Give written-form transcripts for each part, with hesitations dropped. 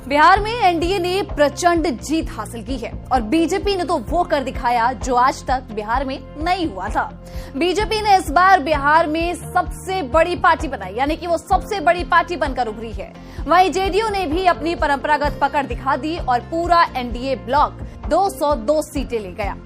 बिहार में एनडीए ने प्रचंड जीत हासिल की है और बीजेपी ने तो वो कर दिखाया जो आज तक बिहार में नहीं हुआ था। बीजेपी ने इस बार बिहार में सबसे बड़ी पार्टी बनाई, यानी कि वो सबसे बड़ी पार्टी बनकर उभरी है। वहीं जेडीयू ने भी अपनी परंपरागत पकड़ दिखा दी और पूरा एनडीए ब्लॉक 202 सीटें ले गया।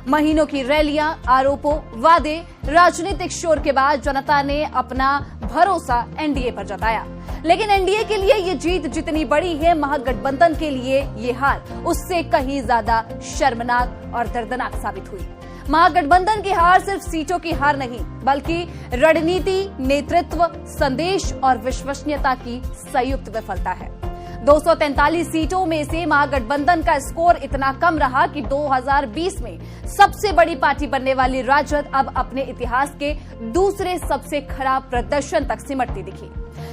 महीनों की रैलियां, आरोपों, वादे, राजनीतिक शोर के बाद जनता ने अपना भरोसा एनडीए पर जताया। लेकिन एनडीए के लिए ये जीत जितनी बड़ी है, महागठबंधन के लिए ये हार उससे कहीं ज्यादा शर्मनाक और दर्दनाक साबित हुई। महागठबंधन की हार सिर्फ सीटों की हार नहीं, बल्कि रणनीति, नेतृत्व, संदेश और विश्वसनीयता की संयुक्त विफलता है। 243 सीटों में से महागठबंधन का स्कोर इतना कम रहा कि 2020 में सबसे बड़ी पार्टी बनने वाली राजद अब अपने इतिहास के दूसरे सबसे खराब प्रदर्शन तक सिमटती दिखी।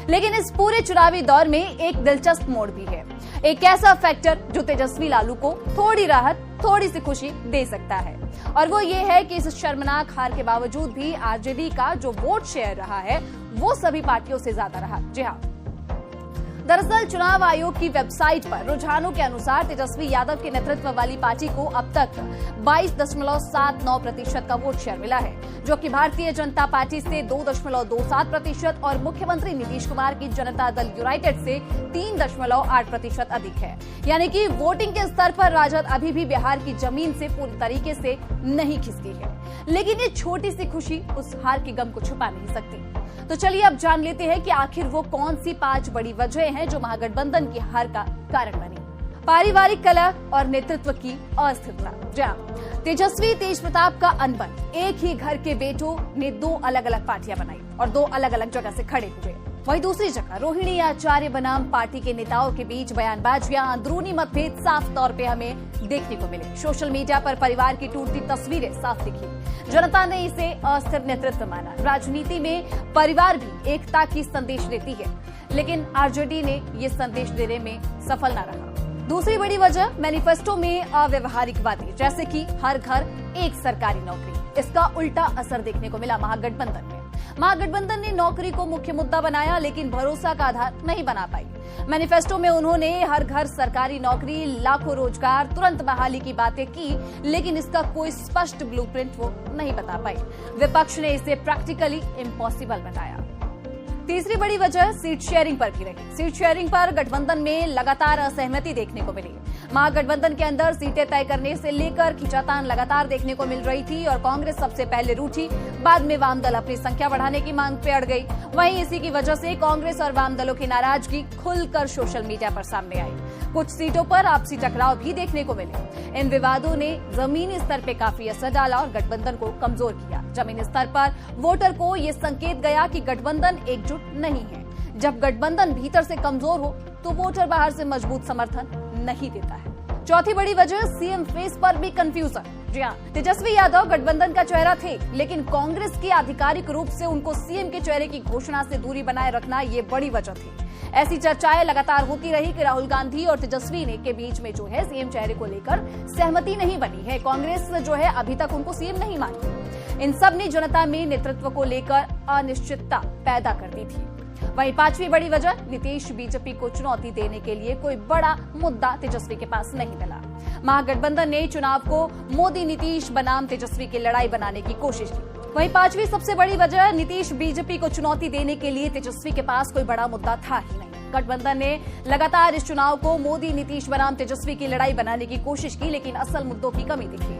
लेकिन इस पूरे चुनावी दौर में एक दिलचस्प मोड़ भी है, एक ऐसा फैक्टर जो तेजस्वी लालू को थोड़ी राहत, थोड़ी सी खुशी दे सकता है, और वो ये है कि इस शर्मनाक हार के बावजूद भी आरजेडी का जो वोट शेयर रहा है वो सभी पार्टियों से ज्यादा रहा। जी हाँ, दरअसल चुनाव आयोग की वेबसाइट पर रुझानों के अनुसार तेजस्वी यादव के नेतृत्व वाली पार्टी को अब तक 22.79% का वोट शेयर मिला है, जो कि भारतीय जनता पार्टी से 2.27% और मुख्यमंत्री नीतीश कुमार की जनता दल यूनाइटेड से 3.8% अधिक है। यानी कि वोटिंग के स्तर पर राजद अभी भी बिहार की जमीन से पूरी तरीके से नहीं खिसकी है। लेकिन ये छोटी सी खुशी उस हार के गम को छुपा नहीं सकती। तो चलिए अब जान लेते हैं कि आखिर वो कौन सी 5 बड़ी वजह हैं जो महागठबंधन की हार का कारण बनी। पारिवारिक कलह और नेतृत्व की अस्थिरता। जहां तेजस्वी तेज प्रताप का अनबन, एक ही घर के बेटों ने 2 अलग अलग पार्टियां बनाई और 2 अलग अलग जगह से खड़े हुए। वहीं दूसरी जगह रोहिणी आचार्य बनाम पार्टी के नेताओं के बीच बयानबाजियां, अंदरूनी मतभेद साफ तौर पे हमें देखने को मिले। सोशल मीडिया पर परिवार की टूटती तस्वीरें साफ दिखी। जनता ने इसे अस्थिर नेतृत्व माना। राजनीति में परिवार भी एकता की संदेश देती है, लेकिन आरजेडी ने ये संदेश देने में सफल न रहा। दूसरी बड़ी वजह मैनिफेस्टो में अव्यवहारिक बातें, जैसे कि हर घर एक सरकारी नौकरी। इसका उल्टा असर देखने को मिला महागठबंधन में। महागठबंधन ने नौकरी को मुख्य मुद्दा बनाया, लेकिन भरोसा का आधार नहीं बना पाई। मैनिफेस्टो में उन्होंने हर घर सरकारी नौकरी, लाखों रोजगार, तुरंत बहाली की बातें की, लेकिन इसका कोई स्पष्ट ब्लूप्रिंट वो नहीं बता पाई। विपक्ष ने इसे प्रैक्टिकली इम्पॉसिबल बताया। तीसरी बड़ी वजह सीट शेयरिंग पर भी रही। सीट शेयरिंग पर गठबंधन में लगातार असहमति देखने को मिली। महागठबंधन के अंदर सीटें तय करने से लेकर खींचातान लगातार देखने को मिल रही थी और कांग्रेस सबसे पहले रूठी, बाद में वाम दल अपनी संख्या बढ़ाने की मांग पे अड़ गई। वहीं इसी की वजह से कांग्रेस और वाम दलों की नाराजगी खुलकर सोशल मीडिया पर सामने आई। कुछ सीटों पर आपसी टकराव भी देखने को मिले। इन विवादों ने जमीनी स्तर पर काफी असर डाला और गठबंधन को कमजोर किया। जमीनी स्तर पर वोटर को ये संकेत गया कि गठबंधन एकजुट नहीं है। जब गठबंधन भीतर से कमजोर हो तो वोटर बाहर से मजबूत समर्थन नहीं देता है। चौथी बड़ी वजह सीएम फेस पर भी कंफ्यूजन। जी हाँ, तेजस्वी यादव गठबंधन का चेहरा थे, लेकिन कांग्रेस की आधिकारिक रूप से उनको सीएम के चेहरे की घोषणा से दूरी बनाए रखना ये बड़ी वजह थी। ऐसी चर्चाएं लगातार होती रही कि राहुल गांधी और तेजस्वी ने के बीच में जो है सीएम चेहरे को लेकर सहमति नहीं बनी है। कांग्रेस जो है अभी तक उनको सीएम नहीं मानती। इन सब ने जनता में नेतृत्व को लेकर अनिश्चितता पैदा कर दी थी। वहीं 5वीं बड़ी वजह, नीतीश बीजेपी को चुनौती देने के लिए कोई बड़ा मुद्दा तेजस्वी के पास नहीं मिला। महागठबंधन ने चुनाव को मोदी नीतीश बनाम तेजस्वी की लड़ाई बनाने की कोशिश की। वहीं 5वीं सबसे बड़ी वजह, नीतीश बीजेपी को चुनौती देने के लिए तेजस्वी के पास कोई बड़ा मुद्दा था ही नहीं। गठबंधन ने लगातार इस चुनाव को मोदी नीतीश बनाम तेजस्वी की लड़ाई बनाने की कोशिश की, लेकिन असल मुद्दों की कमी दिखी।